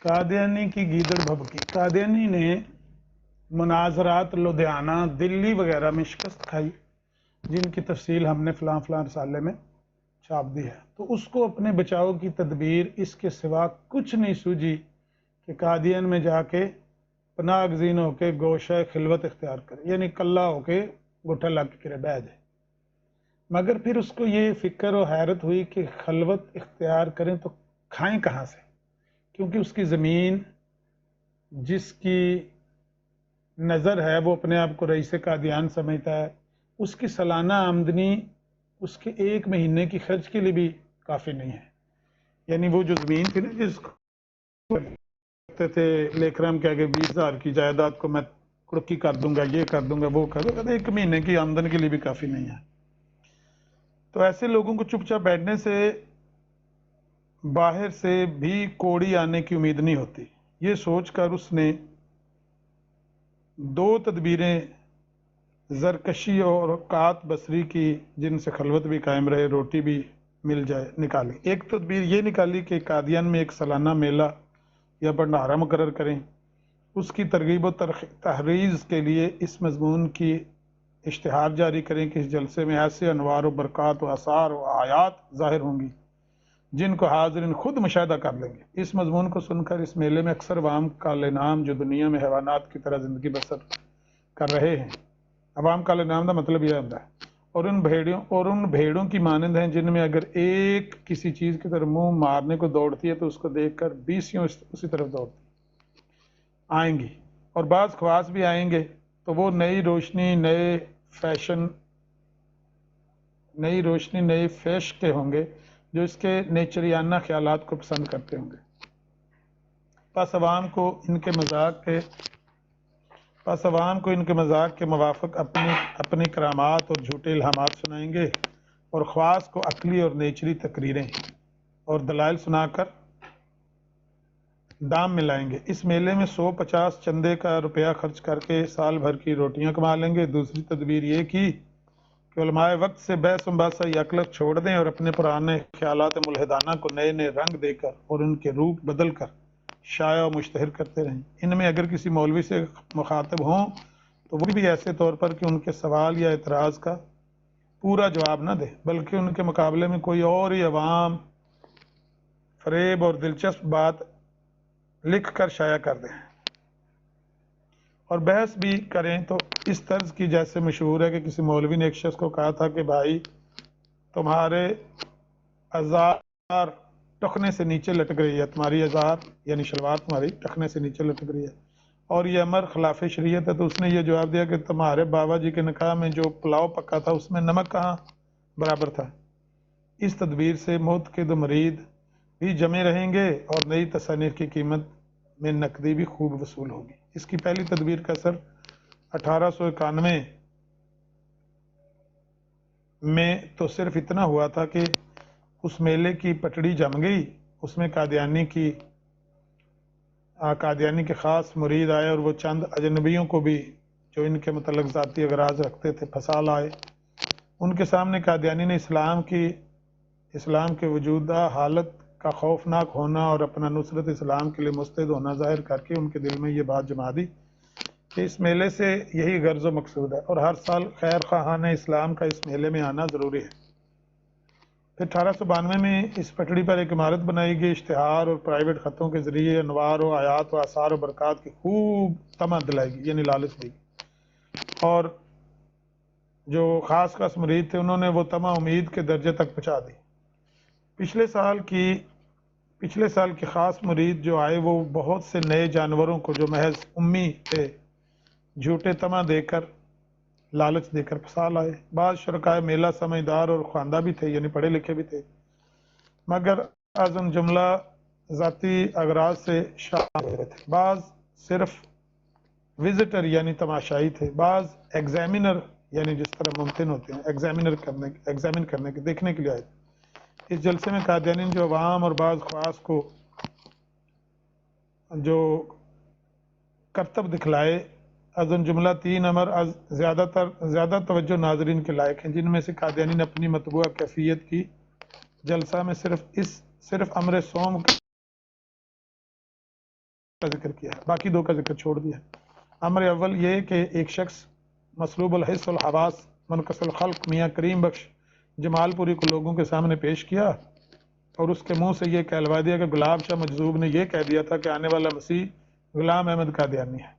قادیانی کی گیدڑ بھبکی۔ قادیانی نے مناظرات لدھیانہ، دلی وغیرہ میں شکست کھائی، جن کی تفصیل ہم نے فلاں رسالے میں چھاپ دی ہے۔ تو اس کو اپنے بچاؤ کی تدبیر اس کے سوا کچھ نہیں سوجی کہ قادیان میں جا کے پناہ گزین ہو کے گوشہ خلوت اختیار کرے، یعنی کلہ ہو کے گٹھا لگ کے کرے بہ جائے۔ مگر پھر اس کو یہ فکر و حیرت ہوئی کہ خلوت اختیار کریں تو کھائیں کہاں سے، کیونکہ اس کی زمین جس کی نظر ہے وہ اپنے آپ کو رئیس قادیان سمجھتا ہے، اس کی سالانہ آمدنی اس کے ایک مہینے کی خرچ کے لیے بھی کافی نہیں ہے۔ یعنی وہ جو زمین تھی نا جس کو کہتے تھے لیکرام کہہ کے 20,000 کی جائیداد کو میں کڑکی کر دوں گا، یہ کر دوں گا، وہ کر دوں گا، ایک مہینے کی آمدن کے لیے بھی کافی نہیں ہے۔ تو ایسے لوگوں کو چپ چاپ بیٹھنے سے باہر سے بھی کوڑی آنے کی امید نہیں ہوتی۔ یہ سوچ کر اس نے دو تدبیریں زرکشی اور قات بصری کی، جن سے خلوت بھی قائم رہے، روٹی بھی مل جائے، نکالی۔ ایک تدبیر یہ نکالی کہ قادیان میں ایک سالانہ میلہ یا بھنڈارا مقرر کریں۔ اس کی ترغیب و تحریض کے لیے اس مضمون کی اشتہار جاری کریں کہ اس جلسے میں ایسے انوار و برکات و آثار و آیات ظاہر ہوں گی جن کو حاضرین خود مشاہدہ کر لیں گے۔ اس مضمون کو سن کر اس میلے میں اکثر عوام کالے نام جو دنیا میں حیوانات کی طرح زندگی بسر کر رہے ہیں، عوام کالے نام کا مطلب یہ ہوتا ہے، اور ان بھیڑوں کی مانند ہیں جن میں اگر ایک کسی چیز کی طرف منہ مارنے کو دوڑتی ہے تو اس کو دیکھ کر 20 اسی طرف دوڑتی آئیں گی، اور بعض خواص بھی آئیں گے تو وہ نئی روشنی نئے فیش کے ہوں گے جو اس کے نیچریانہ خیالات کو پسند کرتے ہوں گے۔ پس عوام کو ان کے مذاق کے موافق اپنی کرامات اور جھوٹے الہامات سنائیں گے، اور خواص کو عقلی اور نیچری تقریریں اور دلائل سنا کر دام ملائیں گے۔ اس میلے میں 150 چندے کا روپیہ خرچ کر کے سال بھر کی روٹیاں کما لیں گے۔ دوسری تدبیر یہ کی کہ علماء وقت سے بحث و مباحثہ یکلک چھوڑ دیں اور اپنے پرانے خیالات ملحدانہ کو نئے نئے رنگ دے کر اور ان کے روپ بدل کر شائع و مشتہر کرتے رہیں۔ ان میں اگر کسی مولوی سے مخاطب ہوں تو وہ بھی ایسے طور پر کہ ان کے سوال یا اعتراض کا پورا جواب نہ دے، بلکہ ان کے مقابلے میں کوئی اور ہی عوام فریب اور دلچسپ بات لکھ کر شائع کر دیں، اور بحث بھی کریں تو اس طرز کی جیسے مشہور ہے کہ کسی مولوی نے ایک شخص کو کہا تھا کہ بھائی تمہارے ازار ٹخنے سے نیچے لٹک رہی ہے، تمہاری ازار یعنی شلوار تمہاری ٹخنے سے نیچے لٹک رہی ہے اور یہ امر خلاف شریعت ہے۔ تو اس نے یہ جواب دیا کہ تمہارے بابا جی کے نکاح میں جو پلاؤ پکا تھا اس میں نمک کہاں برابر تھا۔ اس تدبیر سے منعقد مرید بھی جمے رہیں گے اور نئی تصانیف کی قیمت میں نقدی بھی خوب وصول ہوگی۔ اس کی پہلی تدبیر کا اثر 1891 میں تو صرف اتنا ہوا تھا کہ اس میلے کی پٹڑی جم گئی، اس میں قادیانی کے خاص مرید آئے اور وہ چند اجنبیوں کو بھی جو ان کے متعلق ذاتی اغراض رکھتے تھے پھنسا لائے۔ ان کے سامنے قادیانی نے اسلام کے وجودہ حالت کا خوفناک ہونا اور اپنا نصرت اسلام کے لیے مستعد ہونا ظاہر کر کے ان کے دل میں یہ بات جما دی کہ اس میلے سے یہی غرض و مقصود ہے اور ہر سال خیر خواہان اسلام کا اس میلے میں آنا ضروری ہے۔ پھر 1892 میں اس پٹڑی پر ایک عمارت بنائی گئی، اشتہار اور پرائیویٹ خطوں کے ذریعے انوار و آیات و آثار و برکات کی خوب طمع دلائی گئی، یعنی لالچ دی گئی، اور جو خاص مرید تھے انہوں نے وہ طمع امید کے درجے تک پہنچا دی۔ پچھلے سال کے خاص مرید جو آئے وہ بہت سے نئے جانوروں کو جو محض امی تھے جھوٹے طمع دے کر لالچ دے کر پھنسا لائے۔ بعض شرکائے میلہ سمجھدار اور خواندہ بھی تھے، یعنی پڑھے لکھے بھی تھے، مگر ازن جملہ ذاتی اغراض سے شامل تھے۔ بعض صرف وزٹر یعنی تماشائی تھے، بعض ایگزامینر یعنی جس طرح ممکن ہوتے ہیں ایگزامن کرنے کے دیکھنے کے لیے آئے تھے۔ اس جلسے میں قادیانی جو عوام اور بعض خواص کو جو کرتب دکھلائے، ازن جملہ 3 امر زیادہ توجہ ناظرین کے لائق ہیں، جن میں سے قادیانی نے اپنی مطبوعہ کیفیت کی جلسہ میں صرف امر صوم کا ذکر کیا ہے، باقی دو کا ذکر چھوڑ دیا۔ امر اول یہ کہ ایک شخص مسلوب الحس والحواس منکس الخلق میاں کریم بخش جمال پوری کو لوگوں کے سامنے پیش کیا اور اس کے منہ سے یہ کہلوا دیا کہ گلاب شاہ مجذوب نے یہ کہہ دیا تھا کہ آنے والا مسیح غلام احمد قادیانی ہے۔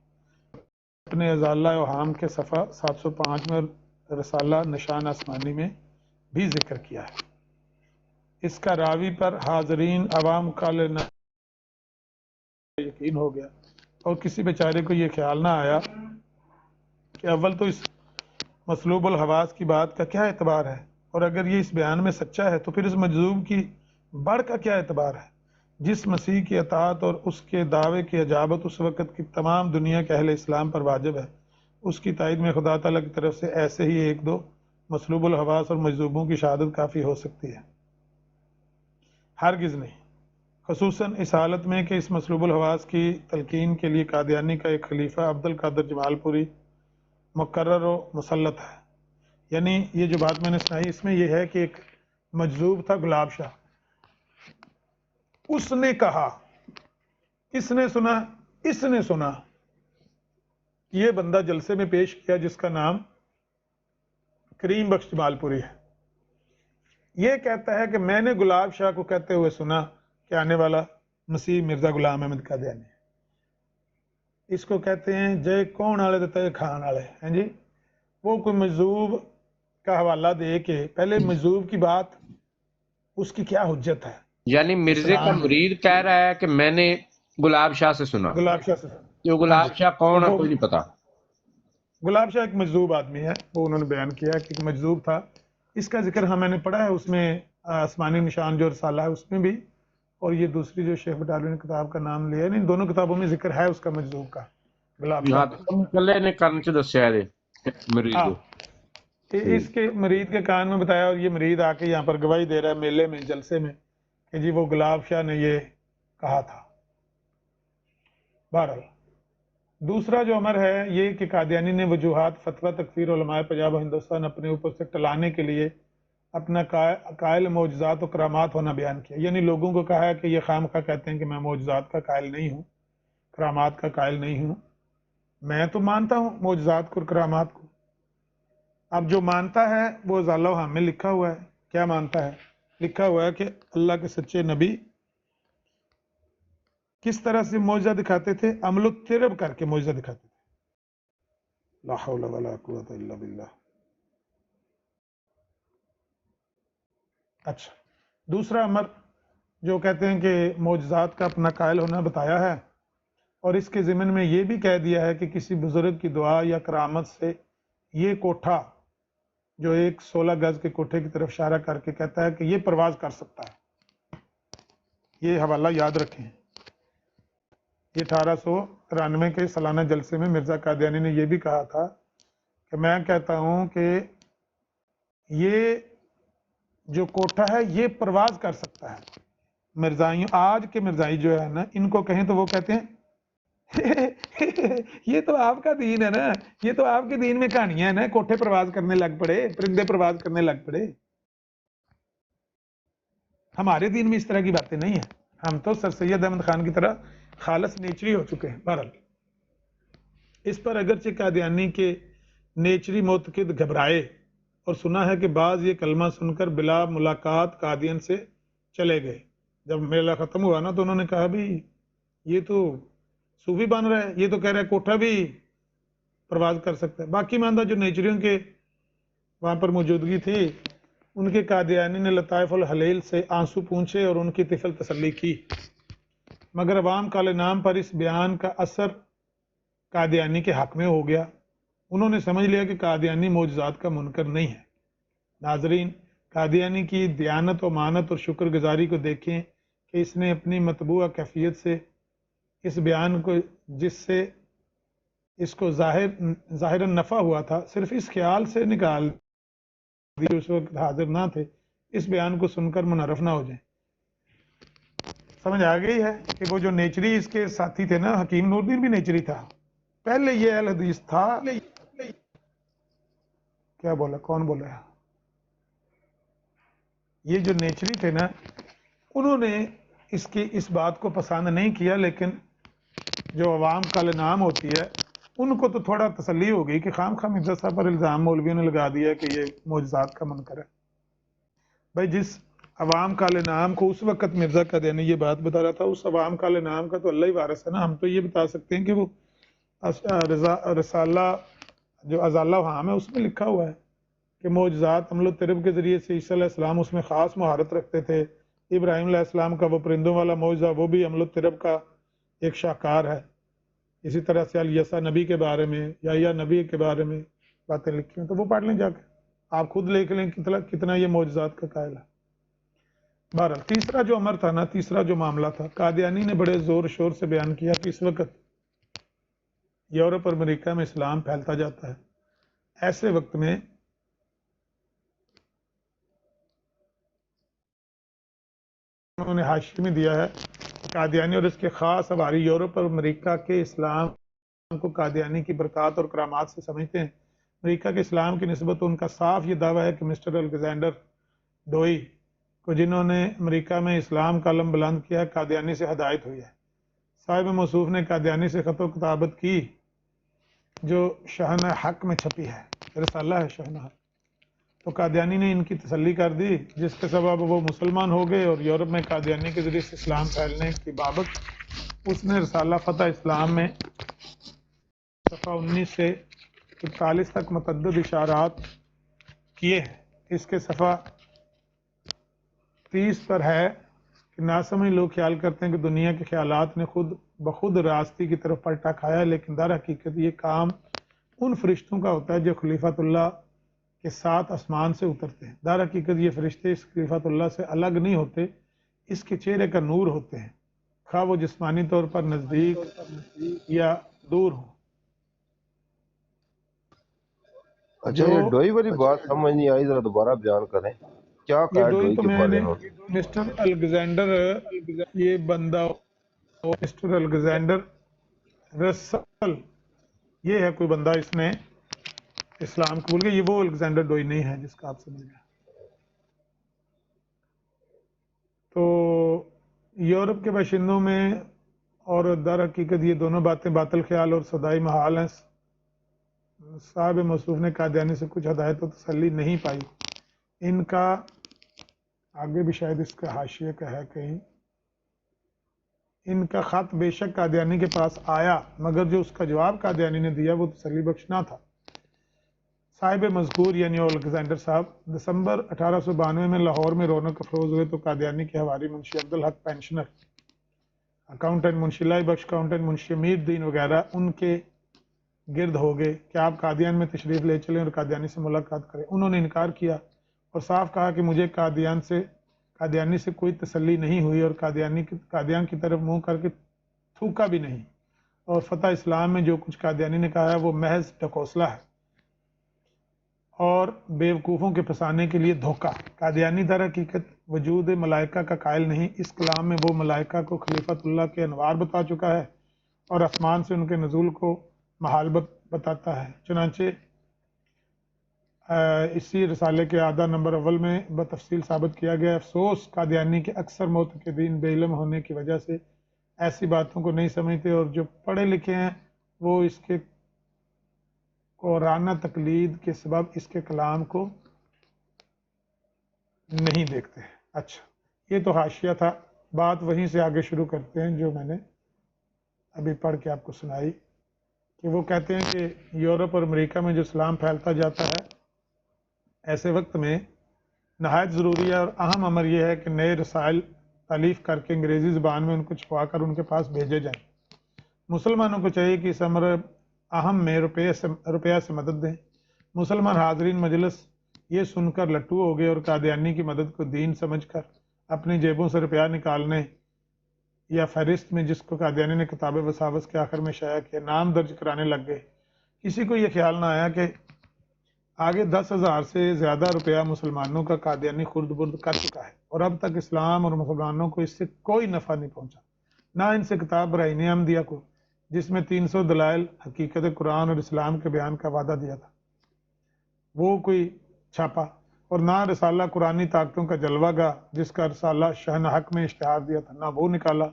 اپنے ازالہ اوہام کے صفحہ 705 میں رسالہ نشان آسمانی میں بھی ذکر کیا ہے۔ اس کا راوی پر حاضرین عوام کال یقین ہو گیا اور کسی بیچارے کو یہ خیال نہ آیا کہ اول تو اس مسلوب الحواس کی بات کا کیا اعتبار ہے، اور اگر یہ اس بیان میں سچا ہے تو پھر اس مجذوب کی بڑھ کا کیا اعتبار ہے جس مسیح کی اطاعت اور اس کے دعوے کی اجابت اس وقت کی تمام دنیا کے اہل اسلام پر واجب ہے۔ اس کی تائید میں خدا تعالیٰ کی طرف سے ایسے ہی ایک دو مسلوب الحواس اور مجذوبوں کی شہادت کافی ہو سکتی ہے، ہرگز نہیں، خصوصاً اس حالت میں کہ اس مسلوب الحواس کی تلقین کے لیے قادیانی کا ایک خلیفہ عبد القادر جمال پوری مقرر و مسلط ہے۔ یعنی یہ جو بات میں نے سنائی اس میں یہ ہے کہ ایک مجذوب تھا گلاب شاہ، اس نے کہا، کس نے سنا؟ اس نے سنا، یہ بندہ جلسے میں پیش کیا جس کا نام کریم بخش جمال پوری ہے، یہ کہتا ہے کہ میں نے گلاب شاہ کو کہتے ہوئے سنا کہ آنے والا مسیح مرزا غلام احمد قادیانی ہے۔ اس کو کہتے ہیں جے کون والے تے کھان والے ہیں جی۔ وہ کوئی مجذوب کا حوالہ دے کے پہلے مجذوب کی بات اس کی کیا حجت ہے؟ یعنی مرزے کا مرید کہہ رہا ہے کہ میں نے گلاب شاہ سے سنا، گلاب شاہ سے سنا۔ جو گلاب شاہ کون ہے کوئی نہیں پتا۔ گلاب شاہ ایک مجذوب آدمی ہے، وہ انہوں نے بیان کیا کہ ایک مجذوب تھا، اس کا ذکر میں نے پڑھا ہے اس میں آسمانی نشان جو رسالہ ہے اس میں بھی، اور یہ دوسری جو شیخ بٹالوی نے کتاب کا نام لیا ہے، ان دونوں کتابوں میں ذکر ہے اس کا مجذوب کا، گلاب شاہ۔ کلے نے کرن چ دسیا ہے مرید اس کے مرید کے کان میں بتایا، اور یہ مرید آ کے یہاں پر گواہی دے رہا ہے میلے میں، جلسے میں، کہ جی وہ گلاب شاہ نے یہ کہا تھا۔ بہرحال دوسرا جو امر ہے یہ کہ قادیانی نے وجوہات فتویٰ تکفیر علماء پنجاب و ہندوستان اپنے اوپر سے ٹلانے کے لیے اپنا قائل معجزات و کرامات ہونا بیان کیا، یعنی لوگوں کو کہا ہے کہ یہ خام خواہ کہتے ہیں کہ میں معجزات کا قائل نہیں ہوں، کرامات کا قائل نہیں ہوں، میں تو مانتا ہوں معجزات کو اور کرامات کو۔ اب جو مانتا ہے وہ ازالہ اوہام میں لکھا ہوا ہے، کیا مانتا ہے؟ لکھا ہوا ہے کہ اللہ کے سچے نبی کس طرح سے معجزہ دکھاتے تھے؟ عمل الترب کر کے معجزہ دکھاتے تھے۔ لا حول ولا قوت الا باللہ۔ اچھا، دوسرا امر جو کہتے ہیں کہ معجزات کا اپنا قائل ہونا بتایا ہے، اور اس کے ضمن میں یہ بھی کہہ دیا ہے کہ کسی بزرگ کی دعا یا کرامت سے یہ کوٹھا جو ایک 16 گز کے کوٹھے کی طرف اشارہ کر کے کہتا ہے کہ یہ پرواز کر سکتا ہے۔ یہ حوالہ یاد رکھیں، یہ 1893 کے سالانہ جلسے میں مرزا قادیانی نے یہ بھی کہا تھا کہ میں کہتا ہوں کہ یہ جو کوٹھا ہے یہ پرواز کر سکتا ہے۔ مرزائیوں، آج کے مرزائی جو ہے نا، ان کو کہیں تو وہ کہتے ہیں یہ تو آپ کا دین ہے نا، یہ تو آپ کے دین میں کہانیاں ہیں نا، کوٹھے پرواز کرنے لگ پڑے، پرندے پرواز کرنے لگ پڑے۔ ہمارے دین میں اس طرح کی باتیں نہیں ہیں، ہم تو سر سید احمد خان کی طرح خالص نیچری ہو چکے ہیں۔ بہرحال اس پر اگرچہ قادیانی کے نیچری معتقد گھبرائے اور سنا ہے کہ بعض یہ کلمہ سن کر بلا ملاقات قادیان سے چلے گئے۔ جب میلہ ختم ہوا نا تو انہوں نے کہا بھی یہ تو صوفی بن رہا ہے، یہ تو کہہ رہا ہے کوٹھا بھی پرواز کر سکتا ہے۔ باقی ماندہ جو نیچریوں کے وہاں پر موجودگی تھی، ان کے قادیانی نے لطائف الحلیل سے آنسو پونچھے اور ان کی طفل تسلی کی، مگر عوام کالے نام پر اس بیان کا اثر قادیانی کے حق میں ہو گیا۔ انہوں نے سمجھ لیا کہ قادیانی معجزات کا منکر نہیں ہے۔ ناظرین، قادیانی کی دیانت و مانت اور شکر گزاری کو دیکھیں کہ اس نے اپنی مطبوع کیفیت سے اس بیان کو، جس سے اس کو ظاہراً نفع ہوا تھا، صرف اس خیال سے نکال دی اس وقت حاضر نہ تھے، اس بیان کو سن کر منحرف نہ ہو جائیں۔ سمجھ آ گئی ہے کہ وہ جو نیچری اس کے ساتھی تھے نا، حکیم نور الدین بھی نیچری تھا، پہلے یہ اہل حدیث تھا۔ کیا بولا؟ کون بولا ہے؟ یہ جو نیچری تھے نا، انہوں نے اس بات کو پسند نہیں کیا، لیکن جو عوام کا انعام ہوتی ہے ان کو تو تھوڑا تسلی ہو گئی کہ خام خواہ مرزا صاحب پر الزام مولویوں نے لگا دیا کہ یہ معجزات کا منکر ہے۔ بھائی جس عوام کا انعام کو اس وقت مرزا قادیانی یہ بات بتا رہا تھا، اس عوام کا انعام کا تو اللہ ہی وارث ہے نا۔ ہم تو یہ بتا سکتے ہیں کہ وہ رسالہ جو ازالہ وہام ہے اس میں لکھا ہوا ہے کہ معجزات عمل و ترب کے ذریعے سے عیسیٰ علیہ السلام اس میں خاص مہارت رکھتے تھے۔ ابراہیم علیہ السلام کا وہ پرندوں والا معجزہ وہ بھی عمل و ترب کا ایک شاہکار ہے۔ اسی طرح سے الیسا نبی کے بارے میں یا نبی کے بارے میں باتیں لکھی ہیں، تو وہ پڑھ لیں جا کے، آپ خود لکھ لیں کتنا یہ معجزات کا قائل ہے۔ بہرحال تیسرا جو امر تھا نا، تیسرا جو معاملہ تھا، قادیانی نے بڑے زور شور سے بیان کیا کہ اس وقت یورپ اور امریکہ میں اسلام پھیلتا جاتا ہے۔ ایسے وقت میں انہوں نے حاشیے میں دیا ہے کہ قادیانی اور اس کے خاص حواری یورپ اور امریکہ کے اسلام کو قادیانی کی برکات اور کرامات سے سمجھتے ہیں۔ امریکہ کے اسلام کی نسبت ان کا صاف یہ دعویٰ ہے کہ مسٹر الیگزینڈر ڈوئی کو، جنہوں نے امریکہ میں اسلام کا علم بلند کیا، قادیانی سے ہدایت ہوئی ہے۔ صاحب موصوف نے قادیانی سے خط و کتابت کی جو شہنہ حق میں چھپی ہے، رسالہ ہے شہنہ حق، تو قادیانی نے ان کی تسلی کر دی، جس کے سبب وہ مسلمان ہو گئے اور یورپ میں قادیانی کے ذریعے سے اسلام پھیلنے کی بابت اس نے رسالہ فتح اسلام میں صفحہ 19 سے 41 تک متعدد اشارات کیے ہیں۔ اس کے صفحہ 30 پر ہے کہ ناسمجھ لوگ خیال کرتے ہیں کہ دنیا کے خیالات نے خود بخود راستی کی طرف پلٹا کھایا ہے، لیکن در حقیقت یہ کام ان فرشتوں کا ہوتا ہے جو خلیفۃ اللہ کے ساتھ آسمان سے اترتے ہیں۔ در حقیقت یہ فرشتے اس خلیفۃ اللہ سے الگ نہیں ہوتے، اس کے چہرے کا نور ہوتے ہیں، خواہ وہ جسمانی طور پر نزدیک یا دور ہوں۔ اچھا یہ ڈوئی والی بات سمجھ نہیں آئی، ذرا دوبارہ بیان کریں، کیا یہ کہا ڈوئی ڈوئی تو کے میں بارے نے میں؟ مسٹر الیگزینڈر، یہ بندہ مسٹر الیگزینڈر رسل، یہ ہے کوئی بندہ، اس نے اسلام قبول کیا، یہ وہ الیگزینڈر ڈوئی نہیں ہے جس کا آپ سمجھ گئے۔ تو یورپ کے باشندوں میں اور در حقیقت یہ دونوں باتیں باطل خیال اور صدائی محال ہیں۔ صاحب موصوف نے قادیانی سے کچھ ہدایت و تسلی نہیں پائی۔ ان کا آگے بھی شاید اس کا حاشیے کا ہے کہیں، ان کا خط بے شک قادیانی کے پاس آیا، مگر جو اس کا جواب قادیانی نے دیا وہ تسلی بخش نہ تھا۔ صاحب مذکور یعنی الیگزینڈر صاحب دسمبر 1892 میں لاہور میں رونق افروز ہوئے تو قادیانی کے حواری منشی عبدالحق پینشنر، اکاؤنٹنٹ منشی لائی بخش، اکاؤنٹنٹ منشی امیر الدین وغیرہ ان کے گرد ہو گئے کہ آپ قادیان میں تشریف لے چلیں اور قادیانی سے ملاقات کریں۔ انہوں نے انکار کیا اور صاف کہا کہ مجھے قادیانی سے کوئی تسلی نہیں ہوئی اور قادیان کی طرف منہ کر کے تھوکا بھی نہیں، اور فتح اسلام میں جو کچھ قادیانی نے کہا ہے وہ محض ڈھکوسلہ ہے اور بیوقوفوں کے پھنسانے کے لیے دھوکہ۔ قادیانی در حقیقت وجود ملائکہ کا قائل نہیں، اس کلام میں وہ ملائکہ کو خلیفۃ اللہ کے انوار بتا چکا ہے اور آسمان سے ان کے نزول کو محال بتاتا ہے۔ چنانچہ اسی رسالے کے اعداد نمبر اول میں بتفصیل ثابت کیا گیا۔ افسوس قادیانی کے اکثر معتقدین بے علم ہونے کی وجہ سے ایسی باتوں کو نہیں سمجھتے، اور جو پڑھے لکھے ہیں وہ اس کے قرآنہ تقلید کے سبب اس کے کلام کو نہیں دیکھتے۔ اچھا یہ تو حاشیہ تھا، بات وہیں سے آگے شروع کرتے ہیں جو میں نے ابھی پڑھ کے آپ کو سنائی، کہ وہ کہتے ہیں کہ یورپ اور امریکہ میں جو اسلام پھیلتا جاتا ہے، ایسے وقت میں نہایت ضروری ہے اور اہم امر یہ ہے کہ نئے رسائل تالیف کر کے انگریزی زبان میں ان کو چھپا کر ان کے پاس بھیجے جائیں۔ مسلمانوں کو چاہیے کہ اس امر اہم میں روپیہ سے مدد دیں۔ مسلمان حاضرین مجلس یہ سن کر لٹو ہو گئے اور قادیانی کی مدد کو دین سمجھ کر اپنی جیبوں سے روپیہ نکالنے یا فہرست میں جس کو قادیانی نے کتاب وساوس کے آخر میں شائع کیا نام درج کرانے لگ گئے۔ کسی کو یہ خیال نہ آیا کہ آگے 10,000 سے زیادہ روپیہ مسلمانوں کا قادیانی خرد برد کر چکا ہے اور اب تک اسلام اور مسلمانوں کو اس سے کوئی نفع نہیں پہنچا، نہ ان سے کتاب برائین احمدیہ کو جس میں 300 دلائل حقیقت قرآن اور اسلام کے بیان کا وعدہ دیا تھا وہ کوئی چھاپا، اور نہ رسالہ قرآنی طاقتوں کا جلوہ گاہ جس کا رسالہ شہنہ حق میں اشتہار دیا تھا، نہ وہ نکالا،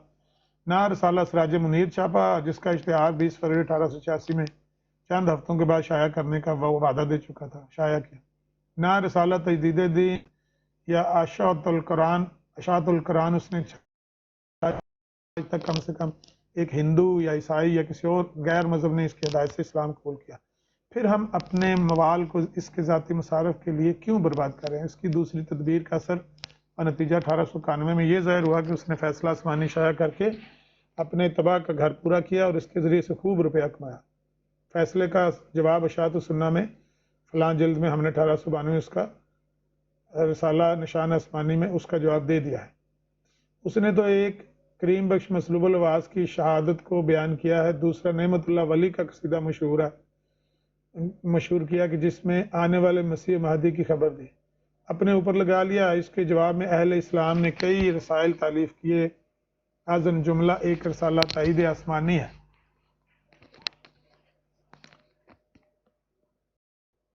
نہ رسالہ سراج منیر چھاپا جس کا اشتہار 20 فروری 1886 میں چند ہفتوں کے بعد شائع کرنے کا وہ وعدہ دے چکا تھا، شائع کیا، نہ رسالہ تجدید دین یا اشاعت القرآن اس نے آج تک کم سے کم ایک ہندو یا عیسائی یا کسی اور غیر مذہب نے اس کی ہدایت سے اسلام قبول کیا۔ پھر ہم اپنے موال کو اس کے ذاتی مصارف کے لیے کیوں برباد کر رہے ہیں؟ اس کی دوسری تدبیر کا اثر اور نتیجہ 1891 میں یہ ظاہر ہوا کہ اس نے فیصلہ آسمانی شائع کر کے اپنے تباہ کا گھر پورا کیا اور اس کے ذریعے سے خوب روپیہ کمایا۔ فیصلے کا جواب اشاعت السنہ میں فلاں جلد میں ہم نے 1892 اس کا رسالہ نشان آسمانی میں اس کا جواب دے دیا ہے۔ اس نے تو ایک کریم بخش مسلوب الواز کی شہادت کو بیان کیا ہے، دوسرا نعمت اللہ ولی کا قصیدہ مشہور کیا کہ جس میں آنے والے مسیح مہدی کی خبر دی، اپنے اوپر لگا لیا۔ اس کے جواب میں اہل اسلام نے کئی رسائل تالیف کیے، ازن جملہ ایک رسالہ تائید آسمانی ہے۔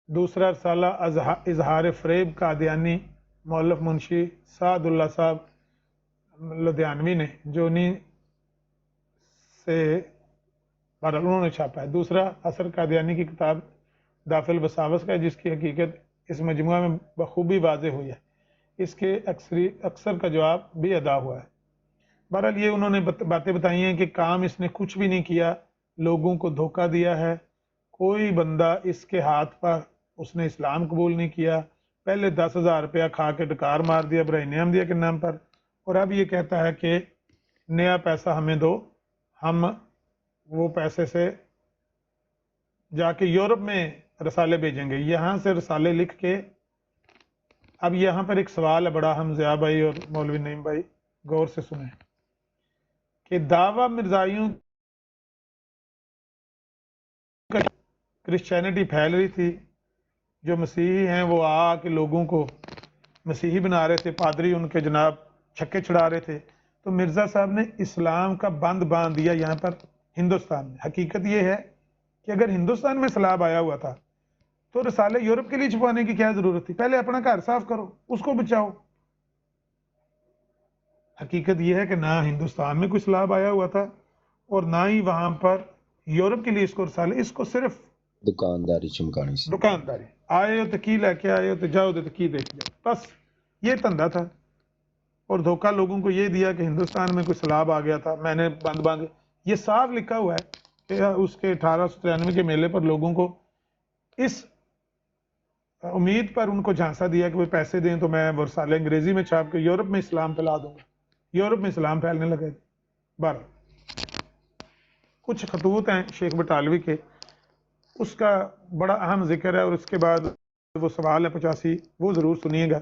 دوسرا رسالہ اظہار فریب قادیانی، مؤلف منشی سعد اللہ صاحب لدھیانوی نے جو انہیں سے انہوں نے چھاپا ہے۔ دوسرا اثر قادیانی کی کتاب دافع البساوس کا ہے جس کی حقیقت اس مجموعہ میں بخوبی واضح ہوئی ہے، اس کے اکثر کا جواب بھی ادا ہوا ہے۔ بہرحال یہ انہوں نے باتیں بتائی ہیں کہ کام اس نے کچھ بھی نہیں کیا، لوگوں کو دھوکہ دیا ہے، کوئی بندہ اس کے ہاتھ پر اس نے اسلام قبول نہیں کیا، پہلے 10,000 روپیہ کھا کے ڈکار مار دیا ابراہیم احمدیہ کے نام پر، اور اب یہ کہتا ہے کہ نیا پیسہ ہمیں دو، ہم وہ پیسے سے جا کے یورپ میں رسالے بھیجیں گے، یہاں سے رسالے لکھ کے۔ اب یہاں پر ایک سوال ہے بڑا، ہم ضیاء بھائی اور مولوی نعیم بھائی غور سے سنیں کہ دعویٰ مرزائیوں کا کرسچینٹی پھیل رہی تھی، جو مسیحی ہیں وہ آ کے لوگوں کو مسیحی بنا رہے تھے، پادری ان کے جناب چھکے چھڑا رہے تھے، تو مرزا صاحب نے اسلام کا بند باندھ دیا یہاں پر ہندوستان میں۔ حقیقت یہ ہے کہ اگر ہندوستان میں سیلاب آیا ہوا تھا تو رسالے یورپ کے لیے چھپانے کی کیا ضرورت تھی؟ پہلے اپنا گھر صاف کرو، اس کو بچاؤ۔ حقیقت یہ ہے کہ نہ ہندوستان میں کوئی سیلاب آیا ہوا تھا اور نہ ہی وہاں پر یورپ کے لیے اس کو رسالے، اس کو صرف دکانداری چمکانی سی، دکانداری، آئے ہو تو کی لے کے آئے ہو تو جاؤ تو کی دے کے جاؤ، بس یہ دھندا تھا۔ اور دھوکہ لوگوں کو یہ دیا کہ ہندوستان میں کوئی سیلاب آ گیا تھا، میں نے بند باندھے۔ یہ صاف لکھا ہوا ہے کہ اس کے 1893 کے میلے پر لوگوں کو اس امید پر ان کو جھانسا دیا کہ وہ پیسے دیں تو میں وہ رسالے انگریزی میں چھاپ کے یورپ میں اسلام پھیلا دوں گا، یورپ میں اسلام پھیلنے لگے۔ کچھ خطوط ہیں شیخ بٹالوی کے، اس کا بڑا اہم ذکر ہے، اور اس کے بعد وہ سوال ہے 85 وہ ضرور سنیے گا،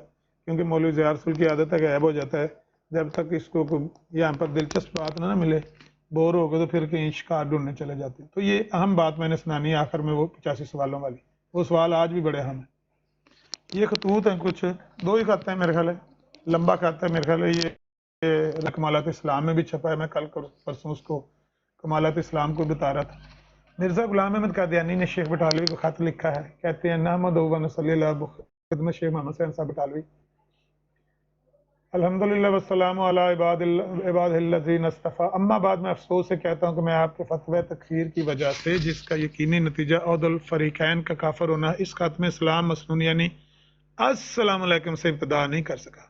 کیونکہ مولوی ضیاء رسول کی عادت ہے کہ غائب ہو جاتا ہے، جب تک اس کو یہاں پر دلچسپ بات نہ ملے، بور ہو گئے تو پھر کہیں شکار ڈھونڈنے چلے جاتے ہیں۔ تو یہ اہم بات میں نے سنانی ہے آخر میں، وہ 85 سوالوں والی، وہ سوال آج بھی بڑے اہم ہیں۔ یہ خطوط ہیں، کچھ دو ہی خط ہیں میرے خیال ہے، لمبا خط ہے میرے خیال ہے، یہ کمالات اسلام میں بھی چھپا ہے، میں کل پرسوں اس کو کمالات اسلام کو بتا رہا تھا۔ مرزا غلام احمد قادیانی نے شیخ بٹالوی کو خط لکھا ہے، کہتے ہیں نحمدہ و نصلی علی خدمت شیخ محمد حسین صاحب بٹالوی، الحمدللہ والسلام علی عباد الذین اصطفیٰ، اما بعد میں افسوس سے کہتا ہوں کہ میں آپ کے فتوی تکفیر کی وجہ سے، جس کا یقینی نتیجہ عود الفریقین کا کافر ہونا ہے، اس خط میں اسلام مسنون یعنی السلام علیکم سے ابتدا نہیں کر سکا،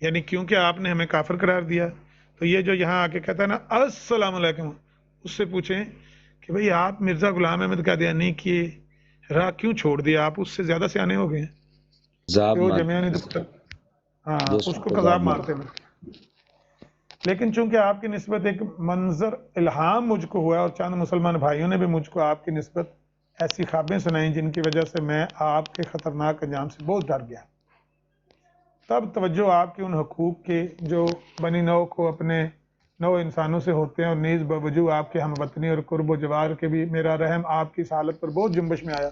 یعنی کیونکہ آپ نے ہمیں کافر قرار دیا، تو یہ جو یہاں آ کے کہتا ہے نا السلام علیکم، اس سے پوچھیں کہ بھئی آپ مرزا غلام احمد قادیانی کی راہ کیوں چھوڑ دیا؟ آپ اس سے زیادہ سیانے ہو گئے ہیں کہ وہ جمعیانی تو ہاں اس کو قذاب مارتے ہیں۔ لیکن چونکہ آپ کی نسبت ایک منظر الہام مجھ کو ہوا، اور چند مسلمان بھائیوں نے بھی مجھ کو آپ کی نسبت ایسی خوابیں سنائیں جن کی وجہ سے میں آپ کے خطرناک انجام سے بہت ڈر گیا، تب توجہ آپ کے ان حقوق کے جو بنی نو کو اپنے نو انسانوں سے ہوتے ہیں، اور نیز بوجود آپ کے ہم وطنی اور قرب و جوار کے بھی میرا رحم آپ کی اس حالت پر بہت جنبش میں آیا۔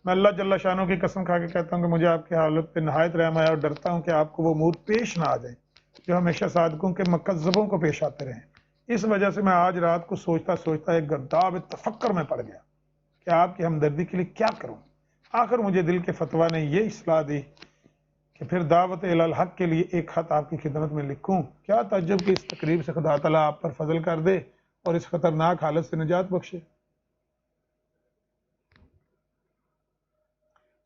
میں اللہ جل شانہ کی قسم کھا کے کہتا ہوں کہ مجھے آپ کی حالت پہ نہایت رحم آیا، اور ڈرتا ہوں کہ آپ کو وہ امور پیش نہ آ جائیں جو ہمیشہ صادقوں کے مکذبوں کو پیش آتے رہیں۔ اس وجہ سے میں آج رات کو سوچتا سوچتا ایک گرداب تفکر میں پڑ گیا کہ آپ کی ہمدردی کے لیے کیا کروں۔ آخر مجھے دل کے فتویٰ نے یہ اصلاح دی کہ پھر دعوت الی الحق کے لیے ایک خط آپ کی خدمت میں لکھوں؟ کیا تعجب کہ اس تقریب سے خدا تعالیٰ آپ پر فضل کر دے اور اس خطرناک حالت سے نجات بخشے۔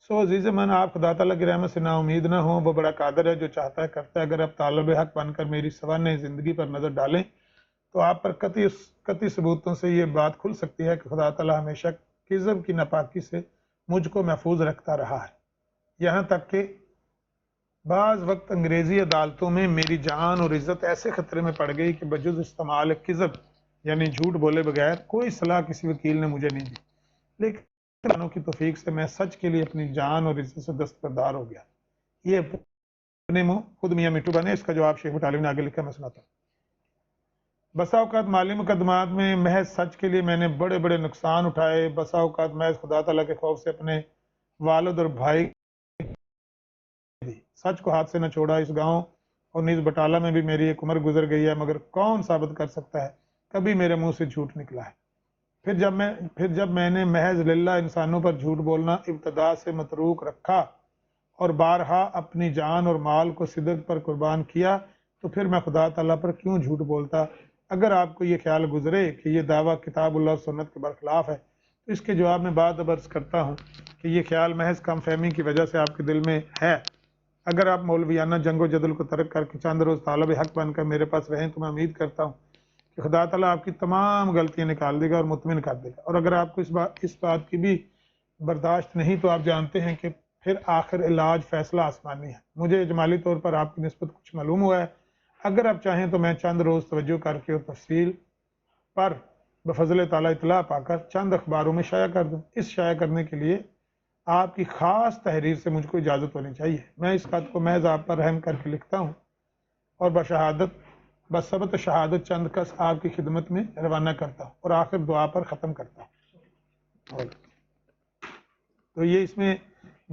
سو عزیز من، آپ خدا تعالیٰ کی رحمت سے نا امید نہ ہوں، وہ بڑا قادر ہے، جو چاہتا ہے کرتا ہے۔ اگر آپ طالب حق بن کر میری سوانح زندگی پر نظر ڈالیں تو آپ پر قطعی ثبوتوں سے یہ بات کھل سکتی ہے کہ خدا تعالیٰ ہمیشہ کذب کی ناپاکی سے مجھ کو محفوظ رکھتا رہا ہے، یہاں تک کہ بعض وقت انگریزی عدالتوں میں میری جان اور عزت ایسے خطرے میں پڑ گئی کہ بجز استعمال کذب یعنی جھوٹ بولے بغیر کوئی صلاح کسی وکیل نے مجھے نہیں دی، لیکن اللہ کی توفیق سے میں سچ کے لیے اپنی جان اور عزت سے دستبردار ہو گیا۔ یہ اپنے منہ خود میاں مٹھو بنے، اس کا جواب شیخ مٹالوی نے آگے لکھا، میں سناتا ہوں۔ بسا اوقات مالی مقدمات میں محض سچ کے لیے میں نے بڑے بڑے نقصان اٹھائے، بسا اوقات محض خدا تعالیٰ کے خوف سے اپنے والد اور بھائی سچ کو ہاتھ سے نہ چھوڑا۔ اس گاؤں اور نیز بٹالہ میں بھی میری ایک عمر گزر گئی ہے، مگر کون ثابت کر سکتا ہے کبھی میرے منہ سے جھوٹ نکلا ہے؟ پھر جب میں نے محض للہ انسانوں پر جھوٹ بولنا ابتدا سے متروک رکھا اور بارہا اپنی جان اور مال کو صدق پر قربان کیا، تو پھر میں خدا تعالیٰ پر کیوں جھوٹ بولتا؟ اگر آپ کو یہ خیال گزرے کہ یہ دعویٰ کتاب اللہ و سنت کے برخلاف ہے تو اس کے جواب میں بات عرض کرتا ہوں کہ یہ خیال محض کم فہمی کی وجہ سے آپ کے دل میں ہے۔ اگر آپ مولویانہ جنگ و جدل کو ترک کر کے چند روز طالب حق بن کر میرے پاس رہیں تو میں امید کرتا ہوں کہ خدا تعالیٰ آپ کی تمام غلطیاں نکال دے گا اور مطمئن کر دے گا، اور اگر آپ کو اس بات کی بھی برداشت نہیں تو آپ جانتے ہیں کہ پھر آخر علاج فیصلہ آسمانی ہے۔ مجھے اجمالی طور پر آپ کی نسبت کچھ معلوم ہوا ہے، اگر آپ چاہیں تو میں چند روز توجہ کر کے اور تفصیل پر بفضل تعالیٰ اطلاع پا کر چند اخباروں میں شائع کر دوں۔ اس شائع کرنے کے لیے آپ کی خاص تحریر سے مجھ کو اجازت ہونی چاہیے۔ میں اس خط کو محض آپ پر رحم کر کے لکھتا ہوں اور بثبت شہادت چند کس آپ کی خدمت میں روانہ کرتا ہوں اور آخر دعا پر ختم کرتا ہوں۔ تو یہ اس میں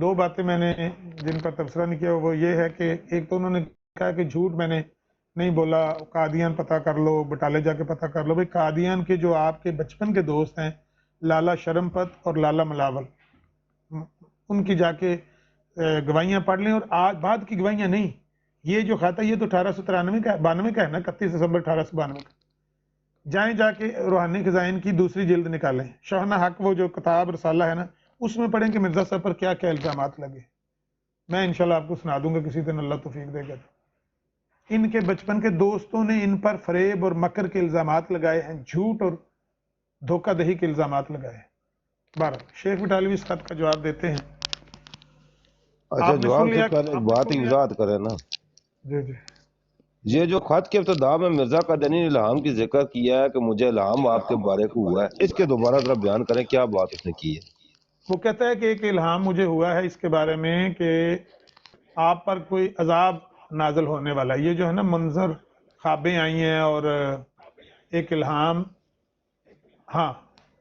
دو باتیں میں نے جن پر تبصرہ نہیں کیا وہ یہ ہے کہ ایک تو انہوں نے کہا کہ جھوٹ میں نے نہیں بولا، قادیان پتہ کر لو، بٹالے جا کے پتہ کر لو۔ بھائی قادیان کے جو آپ کے بچپن کے دوست ہیں لالا شرم پت اور لالا ملاول، ان کی جا کے گواہیاں پڑھ لیں، اور آج بعد کی گواہیاں نہیں۔ یہ جو خط ہے یہ تو 1892 کا ہے نا، 31 دسمبر 1892 کا۔ جائیں جا کے روحانی خزائن کی دوسری جلد نکالیں، شہنہ حق وہ جو کتاب رسالہ ہے نا، اس میں پڑھیں کہ مرزا صاحب پر کیا کیا الزامات لگے۔ میں انشاءاللہ آپ کو سنا دوں گا کسی دن، اللہ توفیق دے گا۔ ان کے بچپن کے دوستوں نے ان پر فریب اور مکر کے الزامات لگائے ہیں، جھوٹ اور دھوکہ دہی کے الزامات لگائے ہیں۔ بہرحال شیخ مٹالوی اس خط کا جواب دیتے ہیں۔ اچھا، جواب سے پہلے ایک بات وضاحت کرے نا، جی یہ جو خط کے ابتدا میں مرزا قادیانی نے الہام کی ذکر کیا ہے کہ مجھے الہام آپ کے بارے کو ہوا ہے، اس کے دوبارہ ذرا بیان کریں کیا بات اس نے کی ہے؟ وہ کہتا ہے کہ ایک الہام مجھے ہوا ہے اس کے بارے میں کہ آپ پر کوئی عذاب نازل ہونے والا ہے۔ یہ جو ہے نا منظر خوابیں آئی ہیں اور ایک الہام، ہاں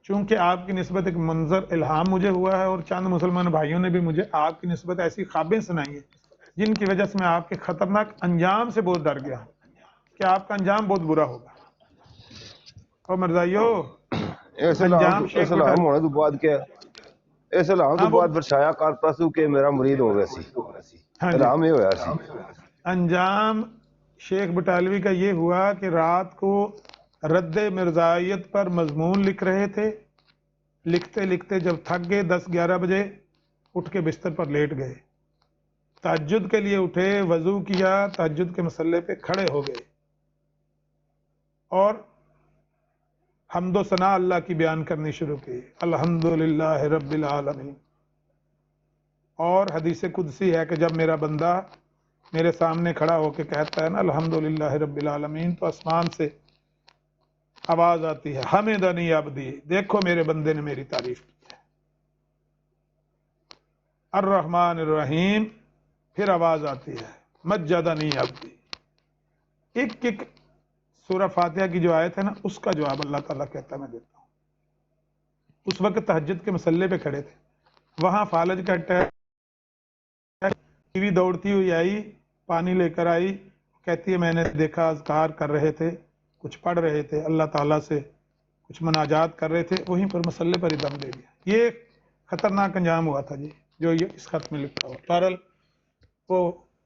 چونکہ آپ کی نسبت ایک منظر الہام مجھے ہوا ہے، اور چند مسلمان بھائیوں نے بھی مجھے آپ کی نسبت ایسی خوابیں سنائی ہیں جن کی وجہ سے میں آپ کے خطرناک انجام سے بہت ڈر گیا ہوں کہ آپ کا انجام بہت برا ہوگا۔ اور مرزائیو اس الہام ہونے تو بعد کیا، اس الہام تو بعد پھر شائع کرتا سو کہ میرا مرید ہو گیا سی، الہام یہ ہوا سی۔ انجام شیخ بٹالوی کا یہ ہوا کہ رات کو رد مرزائیت پر مضمون لکھ رہے تھے، لکھتے لکھتے جب تھک گئے 10-11 بجے اٹھ کے بستر پر لیٹ گئے، تہجد کے لیے اٹھے، وضو کیا، تہجد کے مسلح پہ کھڑے ہو گئے اور حمد و ثنا اللہ کی بیان کرنی شروع کی، الحمدللہ رب العالمین۔ اور حدیث قدسی ہے کہ جب میرا بندہ میرے سامنے کھڑا ہو کے کہتا ہے نا الحمدللہ رب العالمین، تو آسمان سے آواز آتی ہے حمدنی عبدی، دیکھو میرے بندے نے میری تعریف کی ہے، الرحمن الرحیم، پھر آواز آتی ہے مجدنی عبدی۔ ایک ایک سورہ فاتحہ کی جو آیت ہے نا اس کا جواب اللہ تعالیٰ کہتا ہے میں دیتا ہوں۔ اس وقت تہجد کے مسلح پہ کھڑے تھے، وہاں فالج کا ٹی وی دوڑتی ہوئی آئی، پانی لے کر آئی، کہتی ہے میں نے دیکھا اذکار کر رہے تھے، کچھ پڑھ رہے تھے، اللہ تعالیٰ سے کچھ مناجات کر رہے تھے، وہیں پر مسلح پر ہی دم دے دیا۔ یہ خطرناک انجام ہوا تھا جی جو یہ اس خط میں لکھا ہوا۔ بہرحال وہ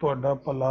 ਤੁਹਾਡਾ ਭਲਾ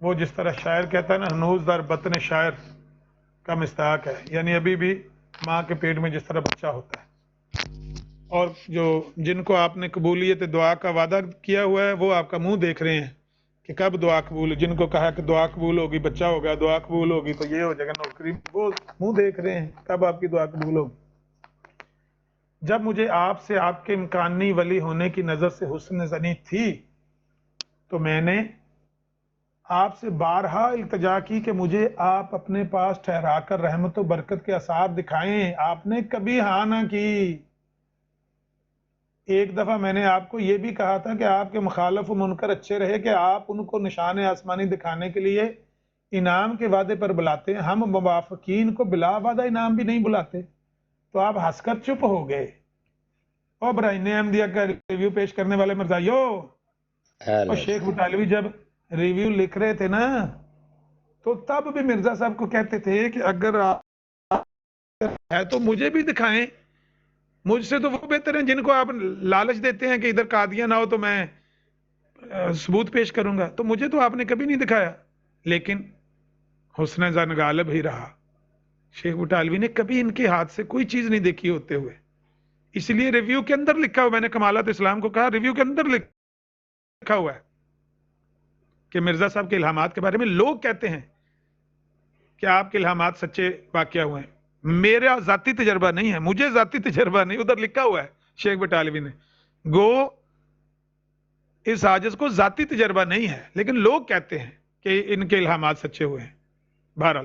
وہ جس طرح شاعر کہتا ہے نا، ہنوز در بطن شاعر کا مصداق ہے، یعنی ابھی بھی ماں کے پیٹ میں جس طرح بچہ ہوتا ہے۔ اور جو جن کو آپ نے قبولیت دعا کا وعدہ کیا ہوا ہے وہ آپ کا منہ دیکھ رہے ہیں کہ کب دعا قبول، جن کو کہا کہ دعا قبول ہوگی، بچہ ہوگا، دعا قبول ہوگی تو یہ ہو جائے گا نوکری، وہ منہ دیکھ رہے ہیں کب آپ کی دعا قبول ہوگی۔ جب مجھے آپ سے آپ کے امکانی ولی ہونے کی نظر سے حسن زنی تھی تو میں نے آپ سے بارہا التجا کی کہ مجھے آپ اپنے پاس ٹھہرا کر رحمت و برکت کے آثار دکھائیں، آپ نے کبھی ہاں نہ کی۔ ایک دفعہ میں نے آپ کو یہ بھی کہا تھا کہ آپ کے مخالف و منکر اچھے رہے کہ آپ ان کو نشان آسمانی دکھانے کے لیے انعام کے وعدے پر بلاتے ہیں، ہم موافقین کو بلا وعدہ انعام بھی نہیں بلاتے، تو آپ ہنس کر چپ ہو گئے۔ اور برائن احمدیہ کا ریویو پیش کرنے والے مرزائیو اور شیخ بٹالوی جب ریویو لکھ رہے تھے نا تو تب بھی مرزا صاحب کو کہتے تھے کہ اگر آپ ہے تو مجھے بھی دکھائیں، مجھ سے تو وہ بہتر ہیں جن کو آپ لالچ دیتے ہیں کہ ادھر قادیاں نہ ہو تو میں ثبوت پیش کروں گا، تو مجھے تو آپ نے کبھی نہیں دکھایا۔ لیکن حسن زن غالب ہی رہا، شیخ بٹالوی نے کبھی ان کے ہاتھ سے کوئی چیز نہیں دیکھی ہوتے ہوئے، اس لیے ریویو کے اندر لکھا ہوا، میں نے کمالات اسلام کو کہا ریویو کے اندر لکھا ہوا ہے کہ مرزا صاحب کے الہامات کے بارے میں لوگ کہتے ہیں کہ آپ کے الہامات سچے واقعہ ہوئے ہیں، میرا ذاتی تجربہ نہیں ہے، مجھے ذاتی تجربہ نہیں، ادھر لکھا ہوا ہے شیخ بٹالوی نے، گو اس عاجز کو ذاتی تجربہ نہیں ہے لیکن لوگ کہتے ہیں کہ ان کے الہامات سچے ہوئے ہیں۔ بہرحال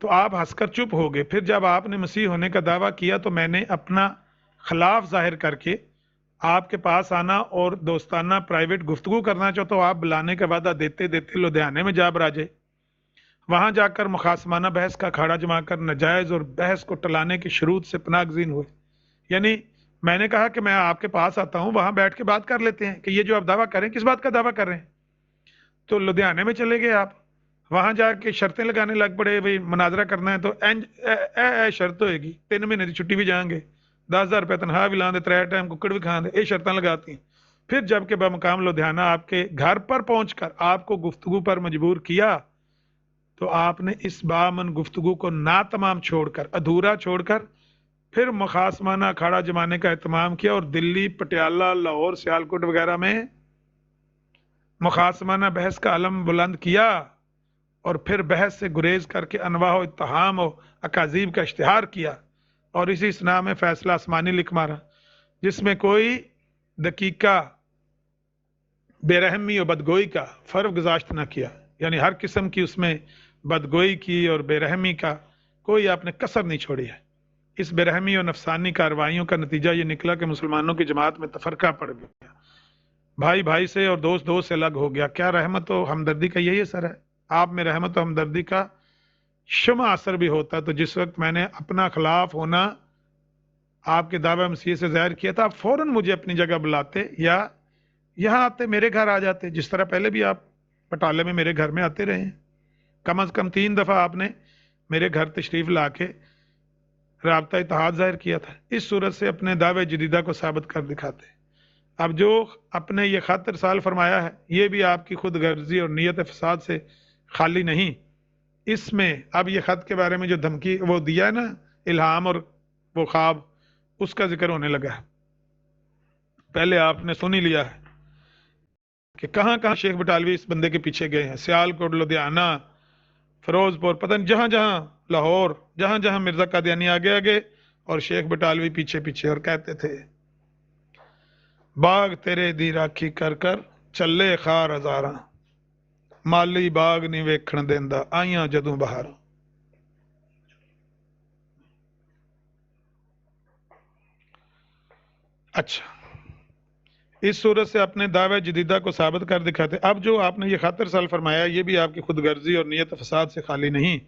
تو آپ ہنس کر چپ ہو گئے۔ پھر جب آپ نے مسیح ہونے کا دعویٰ کیا تو میں نے اپنا خلاف ظاہر کر کے آپ کے پاس آنا اور دوستانہ پرائیویٹ گفتگو کرنا چاہو تو آپ بلانے کا وعدہ دیتے دیتے لدھیانے میں جا براجے، وہاں جا کر مخاصمانہ بحث کا کھاڑا جما کر نجائز اور بحث کو ٹلانے کی شروط سے پناہ گزین ہوئے۔ یعنی میں نے کہا کہ میں آپ کے پاس آتا ہوں، وہاں بیٹھ کے بات کر لیتے ہیں کہ یہ جو آپ دعویٰ کر رہے ہیں کس بات کا دعویٰ کر رہے ہیں، تو لدھیانے میں چلے گئے آپ، وہاں جا کے شرطیں لگانے لگ پڑے، بھائی مناظرہ کرنا ہے تو شرط ہوئے گی 3 مہینے کی چھٹی بھی جائیں گے، 10,000 روپے تنخواہ بھی لاندے، 3 ٹائم ککڑ بھی کھاندے، یہ شرطیں لگاتی ہیں۔ پھر جب کہ بمقام لدھیانہ آپ کے گھر پر پہنچ کر آپ کو گفتگو پر مجبور کیا تو آپ نے اس بامن گفتگو کو ناتمام چھوڑ کر، ادھورا چھوڑ کر پھر مخاصمانہ اکھاڑا جمانے کا اہتمام کیا اور دلی، پٹیالہ، لاہور، سیالکوٹ وغیرہ میں مخاصمانہ بحث کا علم بلند کیا اور پھر بحث سے گریز کر کے انواع و اتہام و اکاذیب کا اشتہار کیا اور اسی اسنا میں فیصلہ آسمانی لکھ مارا جس میں کوئی دقیقہ بے رحمی و بدگوئی کا فرق گزاشت نہ کیا، یعنی ہر قسم کی اس میں بدگوئی کی اور بے رحمی کا کوئی آپ نے کسر نہیں چھوڑی ہے۔ اس بے رحمی اور نفسانی کارروائیوں کا نتیجہ یہ نکلا کہ مسلمانوں کی جماعت میں تفرقہ پڑ گیا، بھائی بھائی سے اور دوست دوست سے الگ ہو گیا۔ کیا رحمت و ہمدردی کا یہی اثر ہے؟ آپ میں رحمت و ہمدردی کا شمع اثر بھی ہوتا تو جس وقت میں نے اپنا خلاف ہونا آپ کے دعوی مسیح سے ظاہر کیا تھا، آپ فوراً مجھے اپنی جگہ بلاتے یا یہاں آتے، میرے گھر آ جاتے، جس طرح پہلے بھی آپ پٹالے میں میرے گھر میں آتے رہے ہیں۔ کم از کم 3 دفعہ آپ نے میرے گھر تشریف لا کے رابطہ اتحاد ظاہر کیا تھا۔ اس صورت سے اپنے دعوے جدیدہ کو ثابت کر دکھاتے۔ اب جو اپنے یہ خط ارسال فرمایا ہے یہ بھی آپ کی خود غرضی اور نیت فساد سے خالی نہیں۔ اس میں اب یہ خط کے بارے میں جو دھمکی وہ دیا ہے نا، الہام اور وہ خواب، اس کا ذکر ہونے لگا ہے۔ پہلے آپ نے سن ہی لیا ہے کہ کہاں کہاں شیخ بٹالوی اس بندے کے پیچھے گئے ہیں، سیالکوٹ، لدھیانہ، فیروز پور، پتہ نہیں جہاں جہاں، لاہور، جہاں جہاں مرزا قادیانی آگے آگے اور شیخ بٹالوی پیچھے پیچھے، اور کہتے تھے باغ تیرے دی راکھی کر کر چلے خار ہزاراں، مالی باغ نہیں ویکھن دیندا آئیاں جدوں بہاراں۔ اچھا، اس صورت سے اپنے دعوے جدیدہ کو ثابت کر دکھاتے۔ اب جو آپ نے یہ خط ارسال فرمایا یہ بھی آپ کی خود غرضی اور نیت فساد سے خالی نہیں۔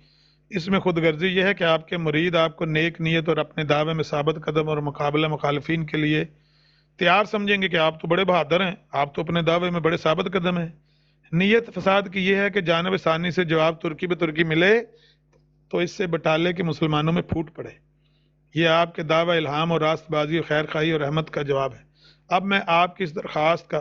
اس میں خود غرضی یہ ہے کہ آپ کے مرید آپ کو نیک نیت اور اپنے دعوے میں ثابت قدم اور مقابلہ مخالفین کے لیے تیار سمجھیں گے کہ آپ تو بڑے بہادر ہیں، آپ تو اپنے دعوے میں بڑے ثابت قدم ہیں۔ نیت فساد کی یہ ہے کہ جانب ثانی سے جواب ترکی بہ ترکی ملے تو اس سے بٹالے کے مسلمانوں میں پھوٹ پڑے۔ یہ آپ کے دعوی الہام اور راست بازی اور خیر خواہی اور رحمت کا جواب ہے۔ اب میں آپ کی اس درخواست کا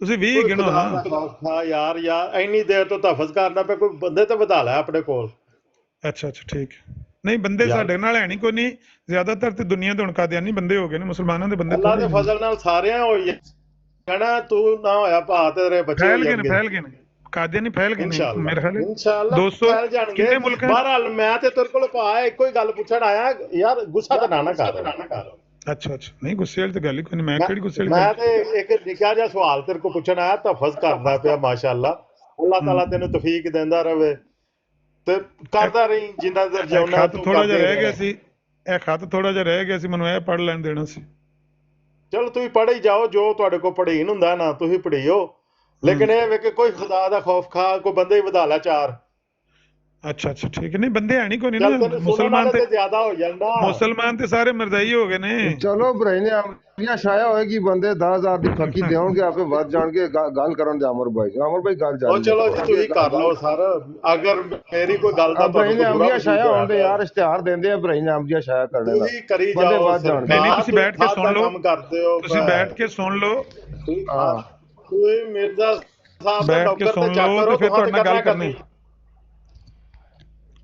ਤੁਸੀਂ 20 ਗਿਣੋ ਨਾ। ਖੌਫ ਖਾ ਯਾਰ ਇੰਨੀ ਦੇਰ ਤੋਂ ਤਫਜ਼ ਕਰਨਾ ਪਿਆ, ਕੋਈ ਬੰਦੇ ਤੇ ਵਧਾ ਲੈ ਆਪਣੇ ਕੋਲ। ਅੱਛਾ ਅੱਛਾ ਠੀਕ ਹੈ। ਨਹੀਂ ਬੰਦੇ ਸਾਡੇ ਨਾਲ ਹੈ ਨਹੀਂ, ਕੋਈ ਨਹੀਂ, ਜ਼ਿਆਦਾਤਰ ਤੇ ਦੁਨੀਆ ਦੇ ਹੁਣ ਕਾਦੀਆਨੀ ਬੰਦੇ ਹੋ ਗਏ ਨੇ, ਮੁਸਲਮਾਨਾਂ ਦੇ ਬੰਦੇ ਅੱਲਾਹ ਦੇ ਫਜ਼ਲ ਨਾਲ ਸਾਰਿਆਂ ਹੋਈ ਕਹਿਣਾ ਤੂੰ ਨਾ ਹੋਇਆ ਭਾ ਤੇਰੇ ਬੱਚੇ ਫੈਲ ਗਏ ਨੇ ਕਾਦੀਆਨੀ ਫੈਲ ਗਏ ਨੇ ਮੇਰੇ ਖਿਆਲ ਇਨਸ਼ਾਅੱਲਾ 200 ਫੈਲ ਜਾਣਗੇ ਕਿੰਨੇ ਮੁਲਕਾਂ। ਬਹਰਹਾਲ ਮੈਂ ਤੇ ਤੇਰੇ ਕੋਲ ਭਾ ਇੱਕੋ ਹੀ ਗੱਲ ਪੁੱਛਣ ਆਇਆ ਯਾਰ, ਗੁੱਸਾ ਤਾਂ ਨਾ ਕਰ। ਅੱਛਾ ਅੱਛਾ ਨਹੀਂ ਗੁੱਸੇ ਵਾਲੀ ਤਾਂ ਗੱਲ ਹੀ ਕੋਈ ਨਹੀਂ, ਮੈਂ ਕਿਹੜੀ ਗੁੱਸੇ ਵਾਲੀ। ਮੈਂ ਤੇ ਇੱਕ ਨਿੱਕਾ ਜਿਹਾ ਸਵਾਲ ਤੇਰੇ ਕੋਲ ਪੁੱਛਣ ਆਇਆ, ਤਫਜ਼ ਕਰਦਾ ਪਿਆ ਮਾਸ਼ਾਅੱਲਾ, ਅੱਲਾਹ ਤਾਲਾ ਤੈਨੂੰ ਤੌਫੀਕ ਦਿੰਦਾ ਰਵੇ ਤੇ ਕਰਦਾ ਰਹੀ ਜਿੰਨਾ ਦੇਰ ਜਿਉਣਾ। ਥੋੜਾ ਜਿਹਾ ਰਹਿ ਗਿਆ ਸੀ ਇਹ ਖਤ, ਥੋੜਾ ਜਿਹਾ ਰਹਿ ਗਿਆ ਸੀ, ਮੈਨੂੰ ਇਹ ਪੜ੍ਹ ਲੈਣ ਦੇਣਾ ਸੀ। ਚਲੋ ਤੁਸੀਂ ਪੜ੍ਹੀ ਜਾਓ, ਜੋ ਤੁਹਾਡੇ ਕੋਲ ਪੜ੍ਹੀਨ ਹੁੰਦਾ ਨਾ ਤੁਸੀਂ ਪੜ੍ਹੀਓ, ਲੇਕਿਨ ਇਹ ਵੇ ਕਿ ਕੋਈ ਖੁਦਾ ਦਾ ਖੌਫ ਖਾ, ਕੋਈ ਬੰਦੇ ਹੀ ਵਧਾ ਲੈ 4। ਅੱਛਾ ਅੱਛਾ ਠੀਕ ਹੈ। ਨਹੀਂ ਬੰਦੇ ਹੈ ਨਹੀਂ ਕੋਈ ਨਹੀਂ ਨਾ, ਮੁਸਲਮਾਨ ਤੇ ਜ਼ਿਆਦਾ ਹੋ ਜਾਂਦਾ, ਮੁਸਲਮਾਨ ਤੇ ਸਾਰੇ ਮਿਰਜ਼ਾਈ ਹੋ ਗਏ ਨੇ। ਚਲੋ ਭਰਾਈ ਨੇ ਆਪਣੀਆਂ ਛਾਇਆ ਹੋਏਗੀ, ਬੰਦੇ 10,000 ਦੀ ਫੱਕੀ ਦੇਣਗੇ, ਆਪੇ ਵੱਧ ਜਾਣਗੇ। ਗੱਲ ਕਰਨ ਦੇ ਅਮਰ ਭਾਈ ਗੱਲ ਜਾਰੀ। ਚਲੋ ਜੀ ਤੁਸੀਂ ਕਰ ਲਓ ਸਰ, ਅਗਰ ਮੇਰੀ ਕੋਈ ਗੱਲ ਦਾ ਭਰਾਈ ਨੇ ਆਪਣੀਆਂ ਛਾਇਆ ਹੁੰਦੇ ਯਾਰ, ਇਸ਼ਤਿਹਾਰ ਦਿੰਦੇ ਆ ਭਰਾਈ ਨੇ ਆਪਣੀਆਂ ਛਾਇਆ ਕਰਨੇ ਦਾ, ਤੁਸੀਂ ਕਰੀ ਬੰਦੇ ਜਾਓ। ਵੱਧ ਜਾਣਗੇ। ਨਹੀਂ ਤੁਸੀਂ ਬੈਠ ਕੇ ਸੁਣ ਲਓ, ਕੰਮ ਕਰਦੇ ਹੋ ਤੁਸੀਂ ਬੈਠ ਕੇ ਸੁਣ ਲਓ, ਹਾਂ ਤੁਸੀਂ ਮਿਰਜ਼ਾ ਸਾਹਿਬ ਦਾ ਬੈਠ ਕੇ ਡਾਕਟਰ ਸੁਣ ਤੇ ਚੈੱਕ ਲਓ ਕਰੋ, ਤੇ ਫਿਰ ਤੁਹਾਡੇ ਨਾਲ ਗੱਲ ਕਰਨੀ।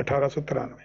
1893।